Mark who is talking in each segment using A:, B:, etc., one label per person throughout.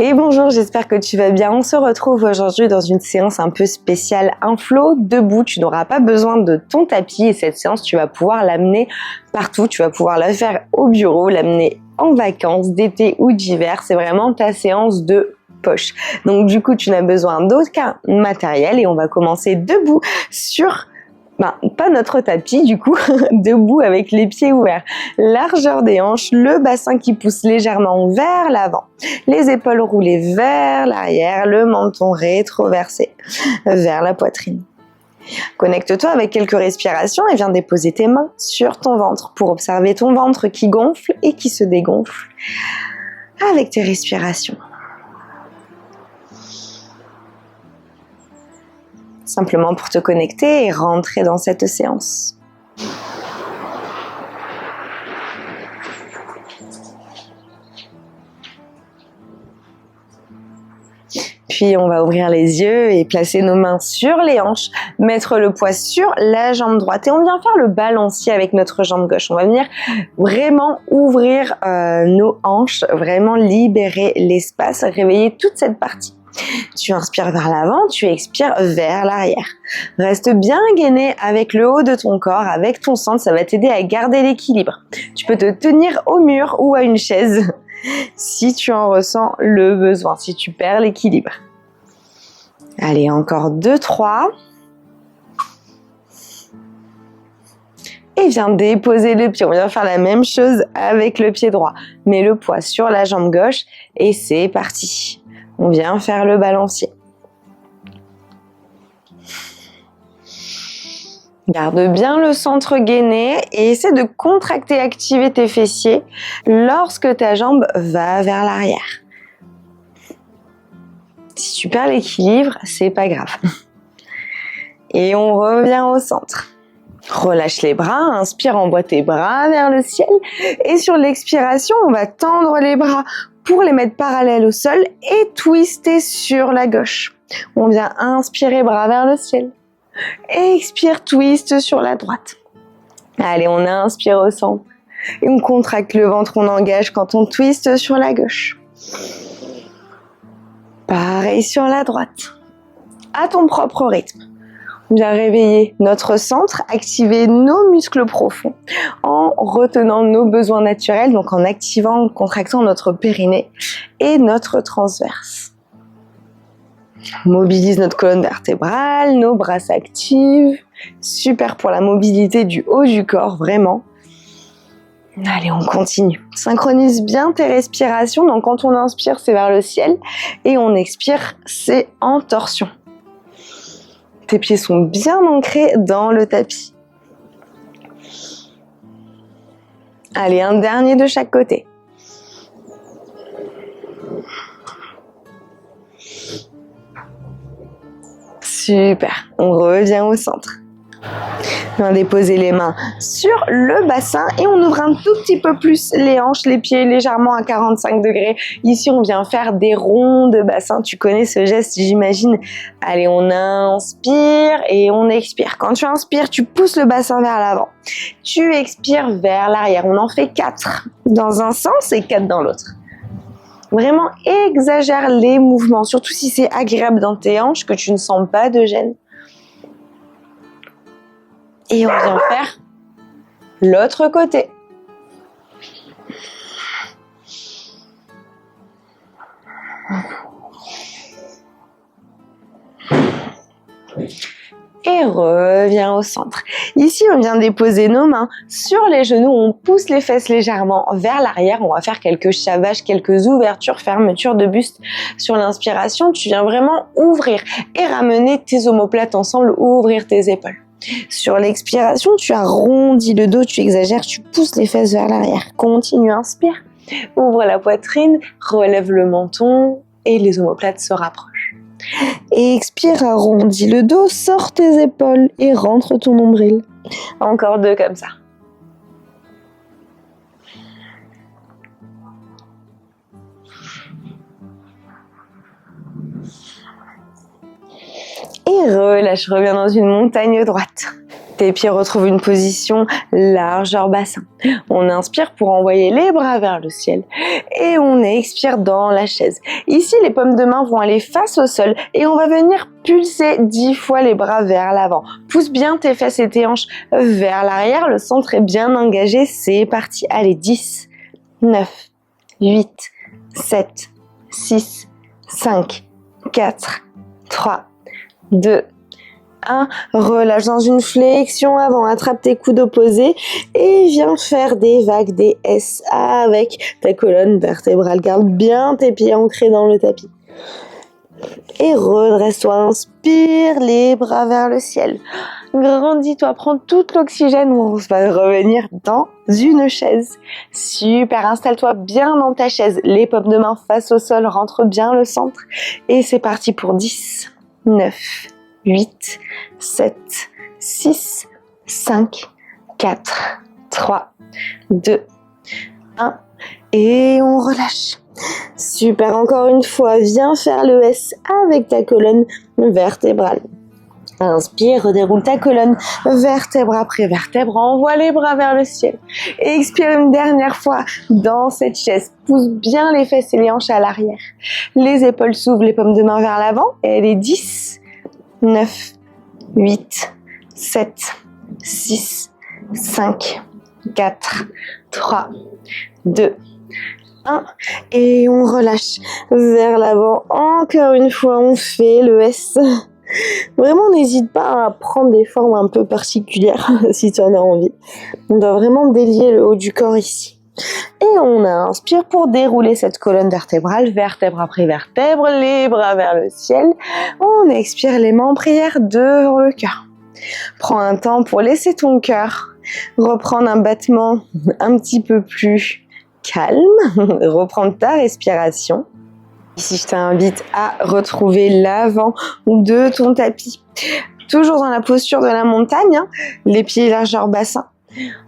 A: Et bonjour, j'espère que tu vas bien. On se retrouve aujourd'hui dans une séance un peu spéciale, un flow debout. Tu n'auras pas besoin de ton tapis et cette séance, tu vas pouvoir l'amener partout. Tu vas pouvoir la faire au bureau, l'amener en vacances, d'été ou d'hiver. C'est vraiment ta séance de poche. Donc du coup, tu n'as besoin d'aucun matériel et on va commencer debout sur... pas notre tapis du coup, debout avec les pieds ouverts, largeur des hanches, le bassin qui pousse légèrement vers l'avant, les épaules roulées vers l'arrière, le menton rétroversé vers la poitrine. Connecte-toi avec quelques respirations et viens déposer tes mains sur ton ventre pour observer ton ventre qui gonfle et qui se dégonfle avec tes respirations. Simplement pour te connecter et rentrer dans cette séance. Puis on va ouvrir les yeux et placer nos mains sur les hanches, mettre le poids sur la jambe droite et on vient faire le balancier avec notre jambe gauche. On va venir vraiment ouvrir nos hanches, vraiment libérer l'espace, réveiller toute cette partie. Tu inspires vers l'avant, tu expires vers l'arrière. Reste bien gainé avec le haut de ton corps, avec ton centre, ça va t'aider à garder l'équilibre. Tu peux te tenir au mur ou à une chaise si tu en ressens le besoin, si tu perds l'équilibre. Allez, encore 2, 3. Et viens déposer le pied. On vient faire la même chose avec le pied droit. Mets le poids sur la jambe gauche et c'est parti. On vient faire le balancier. Garde bien le centre gainé et essaie de contracter, activer tes fessiers lorsque ta jambe va vers l'arrière. Si tu perds l'équilibre, c'est pas grave. Et on revient au centre. Relâche les bras, inspire, envoie tes bras vers le ciel. Et sur l'expiration, on va tendre les bras pour les mettre parallèles au sol et twister sur la gauche. On vient inspirer, bras vers le ciel. Expire, twist sur la droite. Allez, on inspire au centre. Et on contracte le ventre, on engage quand on twist sur la gauche. Pareil sur la droite. À ton propre rythme. On vient réveiller notre centre, activer nos muscles profonds en retenant nos besoins naturels, donc en activant, en contractant notre périnée et notre transverse. On mobilise notre colonne vertébrale, nos bras s'activent. Super pour la mobilité du haut du corps, vraiment. Allez, on continue. Synchronise bien tes respirations. Donc quand on inspire, c'est vers le ciel et on expire, c'est en torsion. Tes pieds sont bien ancrés dans le tapis. Allez, un dernier de chaque côté. Super, on revient au centre. On va déposer les mains sur le bassin et on ouvre un tout petit peu plus les hanches, les pieds légèrement à 45 degrés. Ici, on vient faire des ronds de bassin. Tu connais ce geste, j'imagine. Allez, on inspire et on expire. Quand tu inspires, tu pousses le bassin vers l'avant. Tu expires vers l'arrière. On en fait 4 dans un sens et 4 dans l'autre. Vraiment, exagère les mouvements, surtout si c'est agréable dans tes hanches, que tu ne sens pas de gêne. Et on vient faire l'autre côté. Et reviens au centre. Ici, on vient déposer nos mains sur les genoux. On pousse les fesses légèrement vers l'arrière. On va faire quelques chavages, quelques ouvertures, fermetures de buste. Sur l'inspiration, tu viens vraiment ouvrir et ramener tes omoplates ensemble, ouvrir tes épaules. Sur l'expiration, tu arrondis le dos, tu exagères, tu pousses les fesses vers l'arrière. Continue, inspire. Ouvre la poitrine, relève le menton et les omoplates se rapprochent. Et expire, arrondis le dos, sors tes épaules et rentre ton nombril. Encore 2 comme ça. Et relâche, reviens dans une montagne droite. Tes pieds retrouvent une position largeur bassin. On inspire pour envoyer les bras vers le ciel et on expire dans la chaise. Ici, les paumes de main vont aller face au sol et on va venir pulser 10 fois les bras vers l'avant. Pousse bien tes fesses et tes hanches vers l'arrière. Le centre est bien engagé. C'est parti. Allez, 10, 9, 8, 7, 6, 5, 4, 3, 2, 1, relâche dans une flexion avant, attrape tes coudes opposés et viens faire des vagues, des S avec ta colonne vertébrale. Garde bien tes pieds ancrés dans le tapis. Et redresse-toi, inspire, les bras vers le ciel. Grandis-toi, prends tout l'oxygène, on va revenir dans une chaise. Super, installe-toi bien dans ta chaise. Les paumes de main face au sol, rentre bien le centre. Et c'est parti pour 10, 9, 8, 7, 6, 5, 4, 3, 2, 1 et on relâche. Super, encore une fois, viens faire le S avec ta colonne vertébrale. Inspire, redéroule ta colonne, vertèbre après vertèbre, envoie les bras vers le ciel. Expire une dernière fois dans cette chaise. Pousse bien les fesses et les hanches à l'arrière. Les épaules s'ouvrent, les paumes de main vers l'avant. Et les 10, 9, 8, 7, 6, 5, 4, 3, 2, 1. Et on relâche vers l'avant. Encore une fois, on fait le S. Vraiment, n'hésite pas à prendre des formes un peu particulières si tu en as envie. On doit vraiment délier le haut du corps ici. Et on inspire pour dérouler cette colonne vertébrale, vertèbre après vertèbre, les bras vers le ciel. On expire les mains en prière devant le cœur. Prends un temps pour laisser ton cœur reprendre un battement un petit peu plus calme, reprendre ta respiration. Ici, je t'invite à retrouver l'avant de ton tapis. Toujours dans la posture de la montagne, hein, les pieds largeur bassin.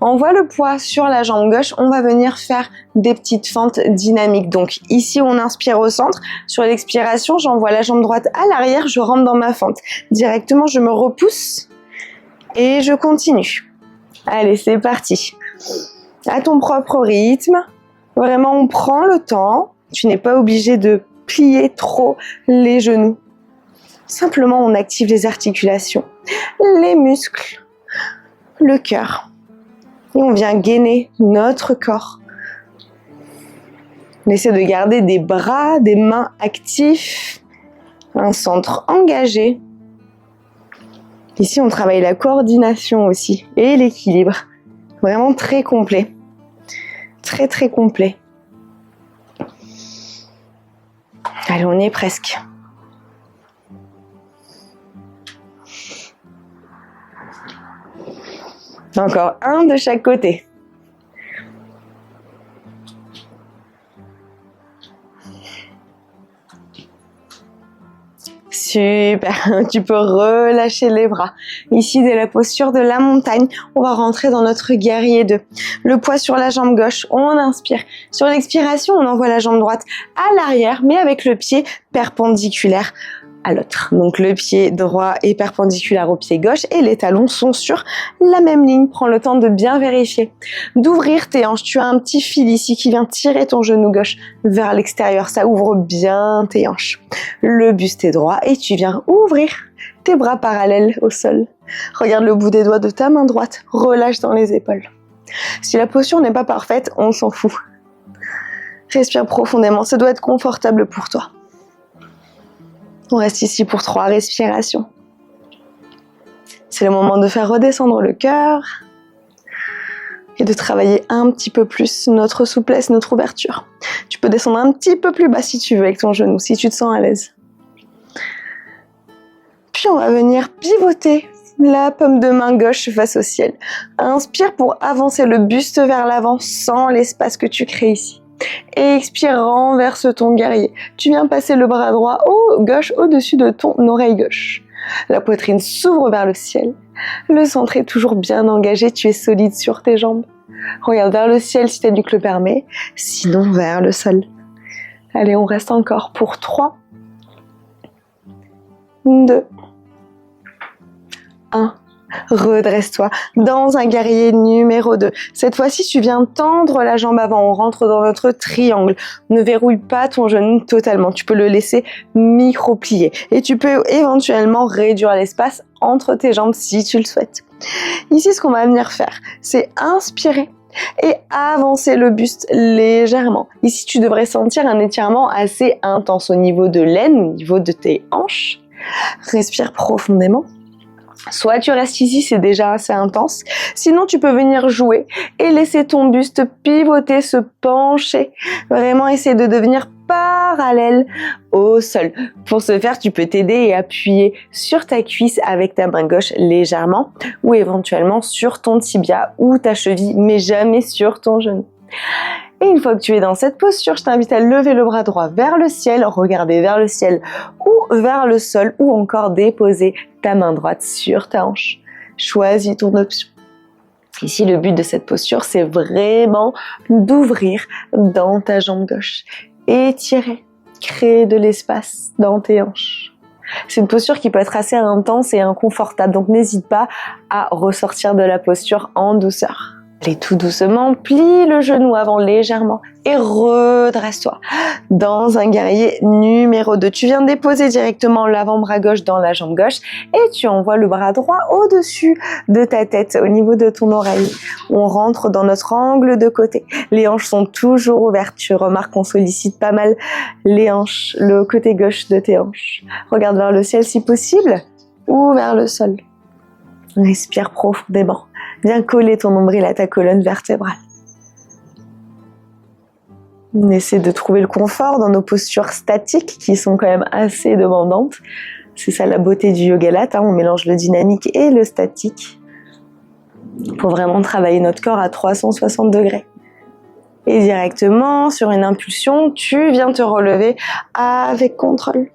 A: Envoie le poids sur la jambe gauche, on va venir faire des petites fentes dynamiques. Donc ici, on inspire au centre. Sur l'expiration, j'envoie la jambe droite à l'arrière, je rentre dans ma fente. Directement, je me repousse et je continue. Allez, c'est parti. À ton propre rythme. Vraiment, on prend le temps. Tu n'es pas obligé de plier trop les genoux. Simplement, on active les articulations, les muscles, le cœur. Et on vient gainer notre corps. On essaie de garder des bras, des mains actifs, un centre engagé. Ici, on travaille la coordination aussi et l'équilibre. Vraiment très complet. Très, très complet. Allez, on y est presque. Encore un de chaque côté. Super, tu peux relâcher les bras. Ici, dès la posture de la montagne, on va rentrer dans notre guerrier 2. Le poids sur la jambe gauche, on inspire. Sur l'expiration, on envoie la jambe droite à l'arrière, mais avec le pied perpendiculaire à l'autre. Donc le pied droit est perpendiculaire au pied gauche et les talons sont sur la même ligne. Prends le temps de bien vérifier. D'ouvrir tes hanches. Tu as un petit fil ici qui vient tirer ton genou gauche vers l'extérieur. Ça ouvre bien tes hanches. Le buste est droit et tu viens ouvrir tes bras parallèles au sol. Regarde le bout des doigts de ta main droite. Relâche dans les épaules. Si la posture n'est pas parfaite, on s'en fout. Respire profondément. Ça doit être confortable pour toi. On reste ici pour 3 respirations. C'est le moment de faire redescendre le cœur et de travailler un petit peu plus notre souplesse, notre ouverture. Tu peux descendre un petit peu plus bas si tu veux avec ton genou, si tu te sens à l'aise. Puis on va venir pivoter la paume de main gauche face au ciel. Inspire pour avancer le buste vers l'avant sans l'espace que tu crées ici. Et expire, renverse ton guerrier. Tu viens passer le bras droit gauche au-dessus de ton oreille gauche. La poitrine s'ouvre vers le ciel. Le centre est toujours bien engagé, tu es solide sur tes jambes. Regarde vers le ciel si ta nuque le permet, sinon vers le sol. Allez, on reste encore pour 3, 2, 1. Redresse-toi dans un guerrier numéro 2. Cette fois-ci, tu viens tendre la jambe avant. On rentre dans notre triangle. Ne verrouille pas ton genou totalement. Tu peux le laisser micro-plier. Et tu peux éventuellement réduire l'espace entre tes jambes si tu le souhaites. Ici, ce qu'on va venir faire, c'est inspirer et avancer le buste légèrement. Ici, tu devrais sentir un étirement assez intense au niveau de l'aine, au niveau de tes hanches. Respire profondément. Soit tu restes ici, c'est déjà assez intense. Sinon, tu peux venir jouer et laisser ton buste pivoter, se pencher. Vraiment essayer de devenir parallèle au sol. Pour ce faire, tu peux t'aider et appuyer sur ta cuisse avec ta main gauche légèrement ou éventuellement sur ton tibia ou ta cheville, mais jamais sur ton genou. Et une fois que tu es dans cette posture, je t'invite à lever le bras droit vers le ciel, regarder vers le ciel ou vers le sol ou encore déposer ta main droite sur ta hanche. Choisis ton option. Ici, le but de cette posture, c'est vraiment d'ouvrir dans ta jambe gauche. Étirer, créer de l'espace dans tes hanches. C'est une posture qui peut être assez intense et inconfortable, donc n'hésite pas à ressortir de la posture en douceur. Allez, tout doucement, plie le genou avant légèrement et redresse-toi dans un guerrier numéro 2. Tu viens déposer directement l'avant-bras gauche dans la jambe gauche et tu envoies le bras droit au-dessus de ta tête, au niveau de ton oreille. On rentre dans notre angle de côté. Les hanches sont toujours ouvertes. Tu remarques qu'on sollicite pas mal les hanches, le côté gauche de tes hanches. Regarde vers le ciel si possible ou vers le sol. Respire profondément. Viens coller ton nombril à ta colonne vertébrale. On essaie de trouver le confort dans nos postures statiques qui sont quand même assez demandantes. C'est ça la beauté du yoga latte, on mélange le dynamique et le statique pour vraiment travailler notre corps à 360 degrés. Et directement, sur une impulsion, tu viens te relever avec contrôle.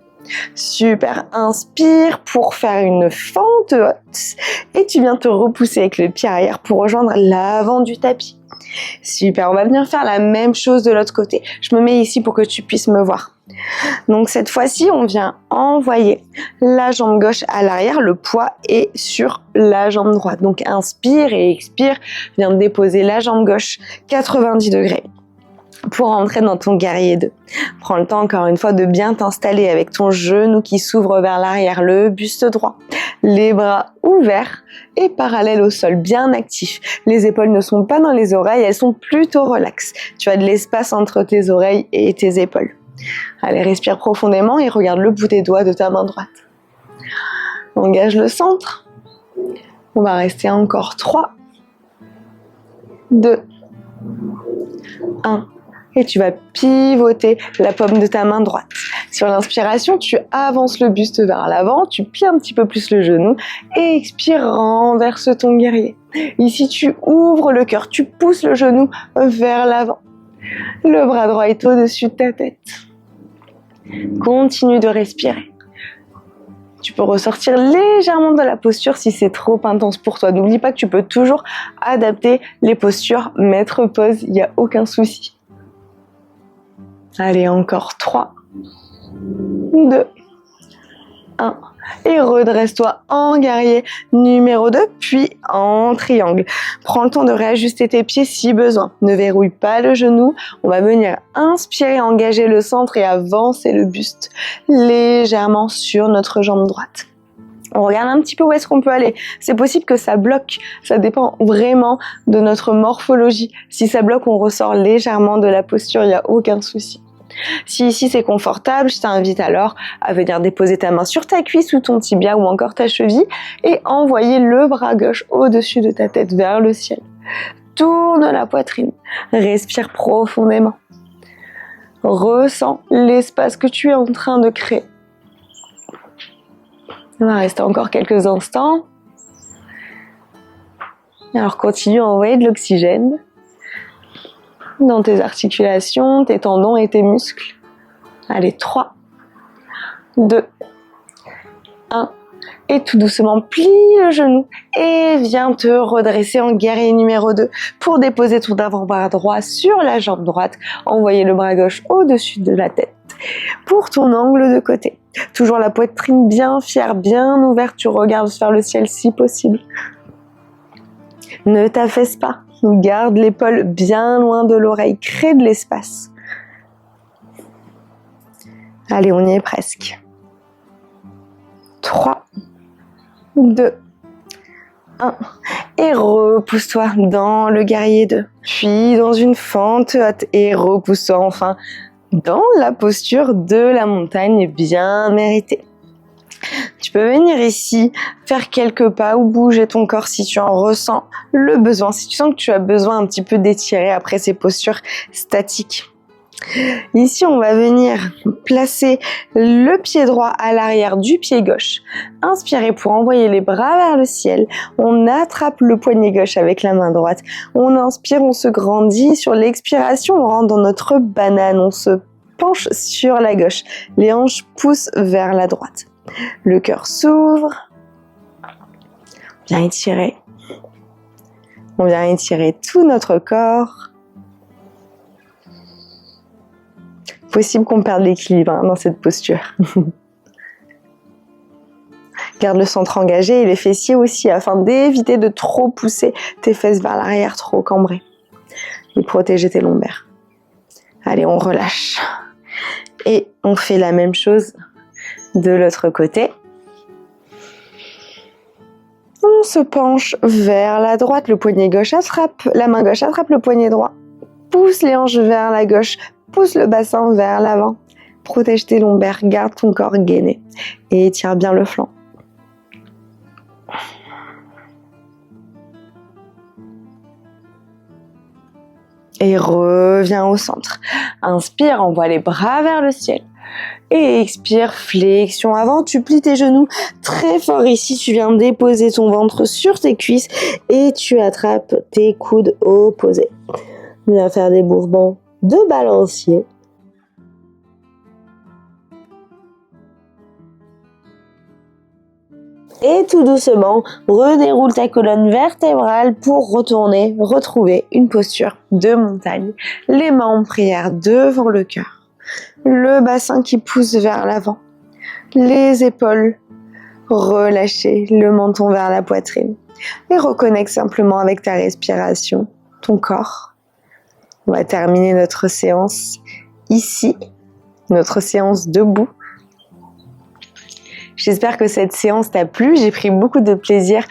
A: Super, inspire pour faire une fente haute et tu viens te repousser avec le pied arrière pour rejoindre l'avant du tapis. Super, on va venir faire la même chose de l'autre côté. Je me mets ici pour que tu puisses me voir. Donc cette fois-ci, on vient envoyer la jambe gauche à l'arrière, le poids est sur la jambe droite. Donc inspire et expire, viens déposer la jambe gauche 90 degrés. Pour entrer dans ton guerrier 2. Prends le temps encore une fois de bien t'installer avec ton genou qui s'ouvre vers l'arrière, le buste droit, les bras ouverts et parallèles au sol, bien actifs. Les épaules ne sont pas dans les oreilles, elles sont plutôt relaxes. Tu as de l'espace entre tes oreilles et tes épaules. Allez, respire profondément et regarde le bout des doigts de ta main droite. Engage le centre. On va rester encore 3, 2, 1. Et tu vas pivoter la paume de ta main droite. Sur l'inspiration, tu avances le buste vers l'avant, tu plies un petit peu plus le genou et expire, renverse ton guerrier. Ici, tu ouvres le cœur, tu pousses le genou vers l'avant. Le bras droit est au-dessus de ta tête. Continue de respirer. Tu peux ressortir légèrement de la posture si c'est trop intense pour toi. N'oublie pas que tu peux toujours adapter les postures, mettre pause, il n'y a aucun souci. Allez, encore 3, 2, 1. Et redresse-toi en guerrier numéro 2, puis en triangle. Prends le temps de réajuster tes pieds si besoin. Ne verrouille pas le genou. On va venir inspirer, engager le centre et avancer le buste légèrement sur notre jambe droite. On regarde un petit peu où est-ce qu'on peut aller. C'est possible que ça bloque. Ça dépend vraiment de notre morphologie. Si ça bloque, on ressort légèrement de la posture. Il n'y a aucun souci. Si ici c'est confortable, je t'invite alors à venir déposer ta main sur ta cuisse ou ton tibia ou encore ta cheville et envoyer le bras gauche au-dessus de ta tête vers le ciel. Tourne la poitrine, respire profondément. Ressens l'espace que tu es en train de créer. On va rester encore quelques instants. Alors continue à envoyer de l'oxygène dans tes articulations, tes tendons et tes muscles. Allez, 3, 2, 1. Et tout doucement, plie le genou et viens te redresser en guerrier numéro 2 pour déposer ton avant-bras droit sur la jambe droite. Envoyer le bras gauche au-dessus de la tête. Pour ton angle de côté. Toujours la poitrine bien fière, bien ouverte, tu regardes vers le ciel si possible. Ne t'affaisse pas, garde l'épaule bien loin de l'oreille, crée de l'espace. Allez, on y est presque. 3, 2, 1. Et repousse-toi dans le guerrier 2. Puis dans une fente haute et repousse-toi enfin dans la posture de la montagne bien méritée. Tu peux venir ici, faire quelques pas ou bouger ton corps si tu en ressens le besoin, si tu sens que tu as besoin un petit peu d'étirer après ces postures statiques. Ici, on va venir placer le pied droit à l'arrière du pied gauche. Inspirez pour envoyer les bras vers le ciel. On attrape le poignet gauche avec la main droite. On inspire, on se grandit. Sur l'expiration, on rentre dans notre banane. On se penche sur la gauche. Les hanches poussent vers la droite. Le cœur s'ouvre. On vient étirer. On vient étirer tout notre corps. Possible qu'on perde l'équilibre dans cette posture. Garde le centre engagé et les fessiers aussi afin d'éviter de trop pousser tes fesses vers l'arrière, trop cambrées. Et protéger tes lombaires. Allez, on relâche. Et on fait la même chose de l'autre côté. On se penche vers la droite, le poignet gauche attrape, la main gauche attrape le poignet droit. Pousse les hanches vers la gauche. Pousse le bassin vers l'avant. Protège tes lombaires, garde ton corps gainé et étire bien le flanc. Et reviens au centre. Inspire, envoie les bras vers le ciel. Et expire, flexion avant, tu plies tes genoux très fort ici, tu viens déposer ton ventre sur tes cuisses et tu attrapes tes coudes opposés. Viens faire des mouvements de balancier. Et tout doucement, redéroule ta colonne vertébrale pour retrouver une posture de montagne. Les mains en prière devant le cœur. Le bassin qui pousse vers l'avant. Les épaules relâchées, le menton vers la poitrine. Et reconnecte simplement avec ta respiration, ton corps. On va terminer notre séance ici, notre séance debout. J'espère que cette séance t'a plu. J'ai pris beaucoup de plaisir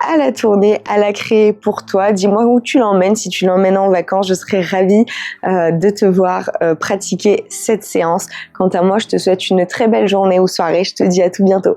A: à la tourner, à la créer pour toi. Dis-moi où tu l'emmènes. Si tu l'emmènes en vacances, je serais ravie de te voir pratiquer cette séance. Quant à moi, je te souhaite une très belle journée ou soirée. Je te dis à tout bientôt.